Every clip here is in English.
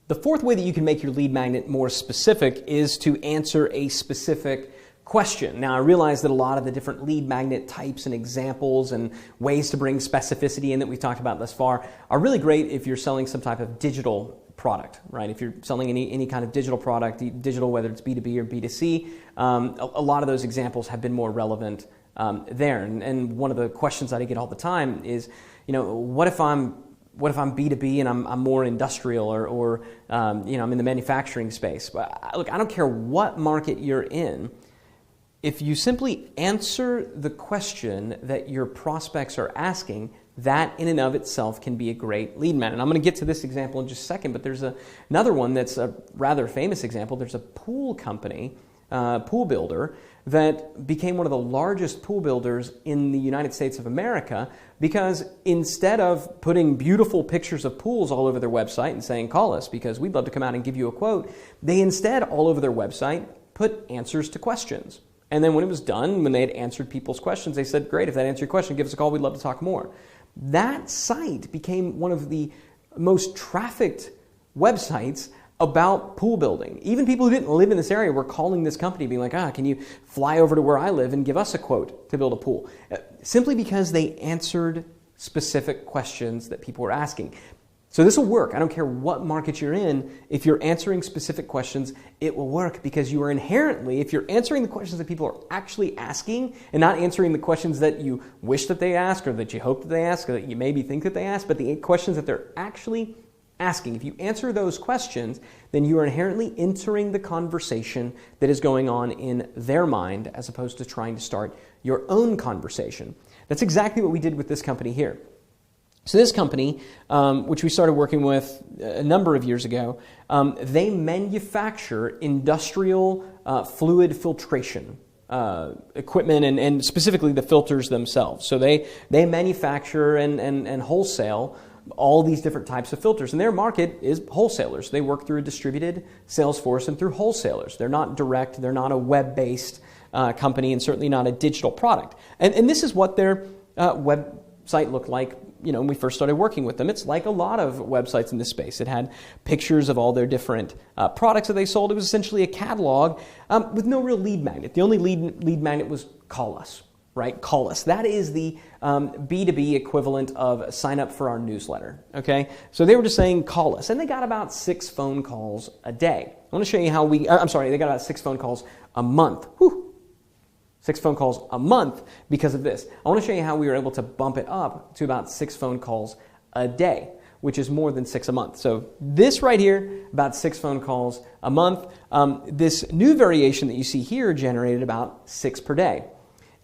The fourth way that you can make your lead magnet more specific is to answer a specific question. Now, I realize that a lot of the different lead magnet types and examples and ways to bring specificity in that we've talked about thus far are really great if you're selling some type of digital product, right? If you're selling any kind of digital product, digital, whether it's B2B or B2C, a lot of those examples have been more relevant there. And one of the questions that I get all the time is, what if I'm B2B and I'm more industrial or I'm in the manufacturing space? But look, I don't care what market you're in. If you simply answer the question that your prospects are asking, that in and of itself can be a great lead magnet. And I'm going to get to this example in just a second, but there's another one that's a rather famous example. There's a pool company, pool builder, that became one of the largest pool builders in the United States of America because instead of putting beautiful pictures of pools all over their website and saying, call us because we'd love to come out and give you a quote, they instead all over their website put answers to questions. And then when it was done, when they had answered people's questions, they said, great, if that answered your question, give us a call, we'd love to talk more. That site became one of the most trafficked websites about pool building. Even people who didn't live in this area were calling this company being like, can you fly over to where I live and give us a quote to build a pool? Simply because they answered specific questions that people were asking. So this will work. I don't care what market you're in. If you're answering specific questions, it will work because you are inherently, if you're answering the questions that people are actually asking and not answering the questions that you wish that they ask or that you hope that they ask or that you maybe think that they ask, but the questions that they're actually asking. If you answer those questions, then you are inherently entering the conversation that is going on in their mind as opposed to trying to start your own conversation. That's exactly what we did with this company here. So this company, which we started working with a number of years ago, they manufacture industrial fluid filtration equipment and specifically the filters themselves. So they manufacture and wholesale all these different types of filters. And their market is wholesalers. They work through a distributed sales force and through wholesalers. They're not direct. They're not a web-based company and certainly not a digital product. And this is what their website looked like when we first started working with them. It's like a lot of websites in this space. It had pictures of all their different products that they sold. It was essentially a catalog with no real lead magnet. The only lead magnet was call us, right? Call us. That is the B2B equivalent of sign up for our newsletter, okay? So they were just saying call us, and they got about 6 phone calls a day. I want to show you how they got about 6 phone calls a month. Whew. 6 phone calls a month because of this. I want to show you how we were able to bump it up to about 6 phone calls a day, which is more than 6 a month. So this right here, about 6 phone calls a month. This new variation that you see here generated about 6 per day.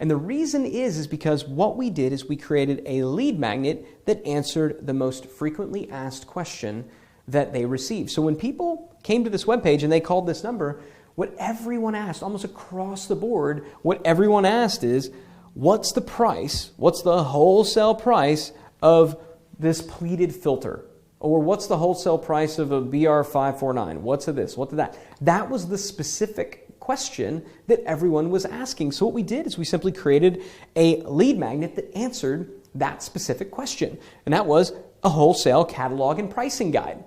And the reason is because what we did is we created a lead magnet that answered the most frequently asked question that they received. So when people came to this webpage and they called this number, what everyone asked, almost across the board, what everyone asked is, what's the price, what's the wholesale price of this pleated filter? Or what's the wholesale price of a BR549? What's of this? What's of that? That was the specific question that everyone was asking. So what we did is we simply created a lead magnet that answered that specific question. And that was a wholesale catalog and pricing guide.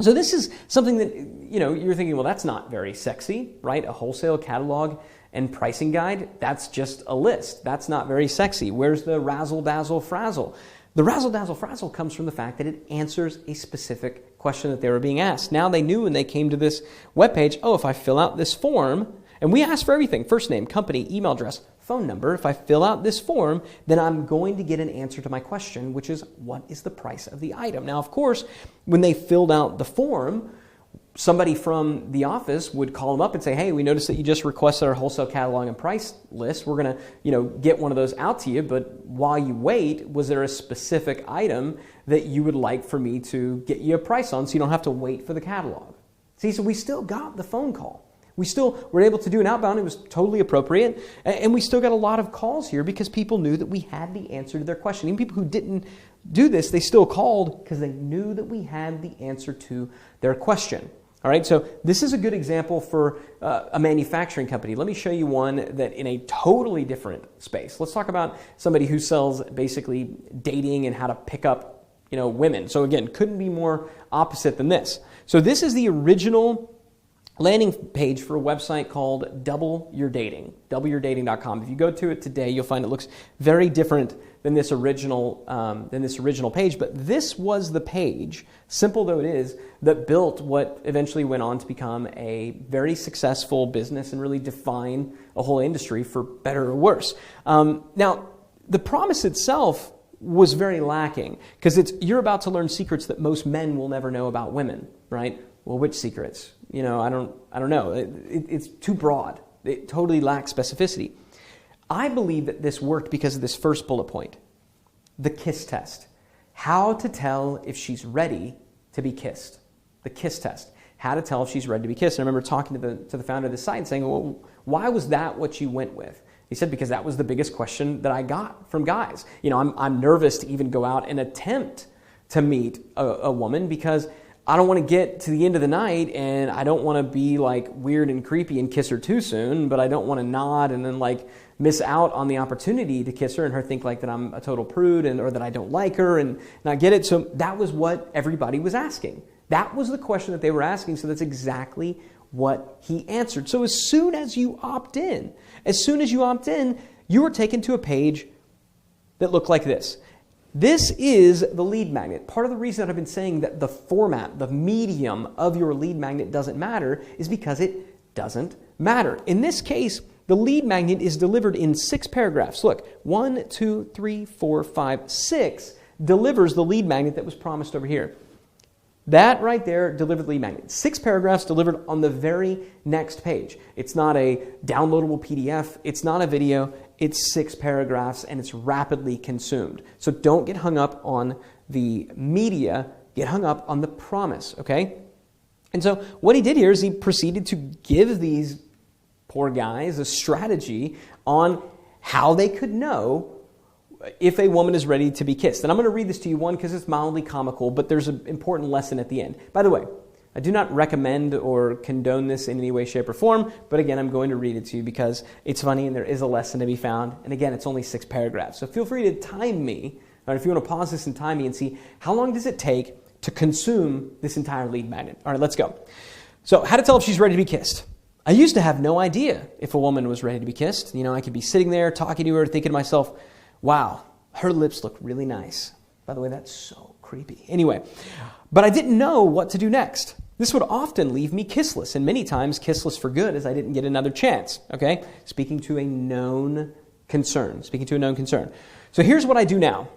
So this is something that, you're thinking, well, that's not very sexy, right? A wholesale catalog and pricing guide, that's just a list. That's not very sexy. Where's the razzle, dazzle, frazzle? The razzle, dazzle, frazzle comes from the fact that it answers a specific question that they were being asked. Now they knew when they came to this webpage, if I fill out this form, and we ask for everything, first name, company, email address, phone number. If I fill out this form, then I'm going to get an answer to my question, which is, what is the price of the item? Now, of course, when they filled out the form, somebody from the office would call them up and say, hey, we noticed that you just requested our wholesale catalog and price list. We're going to, get one of those out to you. But while you wait, was there a specific item that you would like for me to get you a price on so you don't have to wait for the catalog? See, so we still got the phone call. We still were able to do an outbound. It was totally appropriate. And we still got a lot of calls here because people knew that we had the answer to their question. Even people who didn't do this, they still called because they knew that we had the answer to their question. All right, so this is a good example for a manufacturing company. Let me show you one that in a totally different space. Let's talk about somebody who sells basically dating and how to pick up women. So again, couldn't be more opposite than this. So this is the original landing page for a website called Double Your Dating, doubleyourdating.com. If you go to it today, you'll find it looks very different than this original page. But this was the page, simple though it is, that built what eventually went on to become a very successful business and really define a whole industry for better or worse. Now, the promise itself was very lacking because you're about to learn secrets that most men will never know about women, right? Well, which secrets? I don't know. It's too broad. It totally lacks specificity. I believe that this worked because of this first bullet point, the kiss test. How to tell if she's ready to be kissed. The kiss test. How to tell if she's ready to be kissed. And I remember talking to the founder of the site and saying, well, why was that what you went with? He said, because that was the biggest question that I got from guys. I'm nervous to even go out and attempt to meet a woman because I don't want to get to the end of the night and I don't want to be like weird and creepy and kiss her too soon, but I don't want to nod and then like miss out on the opportunity to kiss her and her think like that I'm a total prude or that I don't like her and not get it. So that was what everybody was asking. That was the question that they were asking. So that's exactly what he answered. So as soon as you opt in, you were taken to a page that looked like this. This is the lead magnet. Part of the reason that I've been saying that the format, the medium of your lead magnet doesn't matter is because it doesn't matter. In this case, the lead magnet is delivered in 6 paragraphs. Look, 1, 2, 3, 4, 5, 6 delivers the lead magnet that was promised over here. That right there delivered the lead magnet. 6 paragraphs delivered on the very next page. It's not a downloadable PDF. It's not a video. It's 6 paragraphs and it's rapidly consumed. So don't get hung up on the media. Get hung up on the promise, okay? And so what he did here is he proceeded to give these poor guys a strategy on how they could know if a woman is ready to be kissed. And I'm going to read this to you, one, because it's mildly comical, but there's an important lesson at the end. By the way, I do not recommend or condone this in any way, shape, or form, but again, I'm going to read it to you because it's funny and there is a lesson to be found. And again, it's only 6 paragraphs. So feel free to time me, or if you want to pause this and time me and see how long does it take to consume this entire lead magnet. All right, let's go. So how to tell if she's ready to be kissed. I used to have no idea if a woman was ready to be kissed. I could be sitting there talking to her, thinking to myself, wow, her lips look really nice. By the way, that's so creepy. Anyway, but I didn't know what to do next. This would often leave me kissless, and many times kissless for good as I didn't get another chance, okay? Speaking to a known concern. So here's what I do now.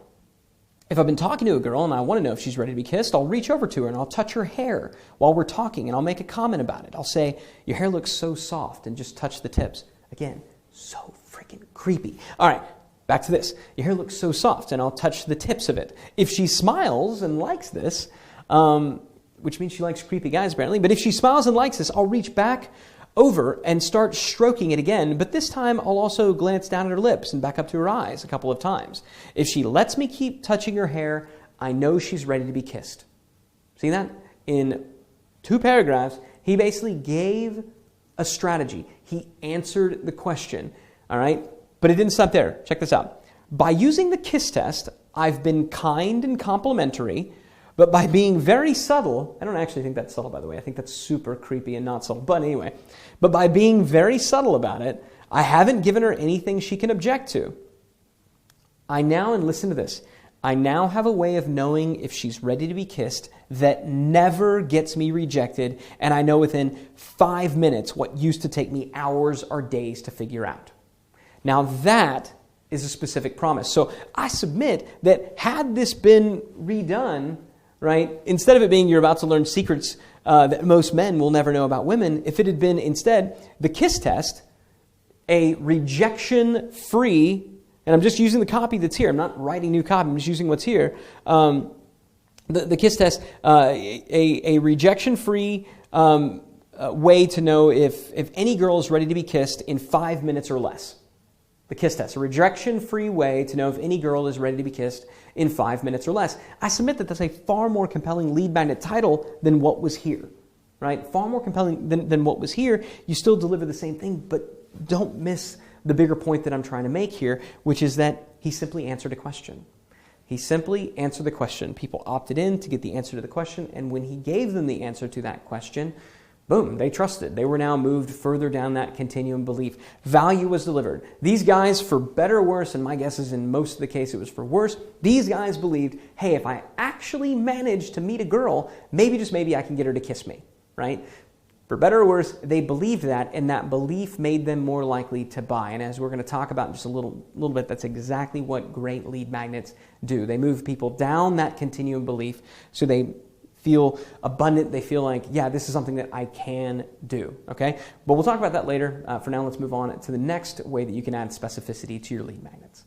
If I've been talking to a girl and I want to know if she's ready to be kissed, I'll reach over to her and I'll touch her hair while we're talking and I'll make a comment about it. I'll say, your hair looks so soft, and just touch the tips. Again, so freaking creepy. All right. Back to this. Your hair looks so soft, and I'll touch the tips of it. If she smiles and likes this, which means she likes creepy guys apparently, but if she smiles and likes this, I'll reach back over and start stroking it again, but this time I'll also glance down at her lips and back up to her eyes a couple of times. If she lets me keep touching her hair, I know she's ready to be kissed. See that? In 2 paragraphs, he basically gave a strategy. He answered the question, all right? But it didn't stop there. Check this out. By using the kiss test, I've been kind and complimentary, but by being very subtle, I don't actually think that's subtle, by the way. I think that's super creepy and not subtle. But anyway, but by being very subtle about it, I haven't given her anything she can object to. And listen to this, I now have a way of knowing if she's ready to be kissed that never gets me rejected, and I know within 5 minutes what used to take me hours or days to figure out. Now that is a specific promise. So I submit that had this been redone, right, instead of it being you're about to learn secrets that most men will never know about women, if it had been instead the kiss test, a rejection-free, and I'm just using the copy that's here. I'm not writing new copy. I'm just using what's here. The kiss test, a rejection-free way to know if any girl is ready to be kissed in 5 minutes or less. The kiss test, a rejection-free way to know if any girl is ready to be kissed in 5 minutes or less. I submit that that's a far more compelling lead magnet title than what was here, right? Far more compelling than what was here. You still deliver the same thing, but don't miss the bigger point that I'm trying to make here, which is that he simply answered a question. He simply answered the question. People opted in to get the answer to the question, and when he gave them the answer to that question, boom, they trusted. They were now moved further down that continuum belief. Value was delivered. These guys, for better or worse, and my guess is in most of the case it was for worse, these guys believed, hey, if I actually manage to meet a girl, maybe, just maybe, I can get her to kiss me, right? For better or worse, they believed that, and that belief made them more likely to buy. And as we're going to talk about in just a little bit, that's exactly what great lead magnets do. They move people down that continuum belief so they feel abundant. They feel like, yeah, this is something that I can do, okay? But we'll talk about that later. For now, let's move on to the next way that you can add specificity to your lead magnets.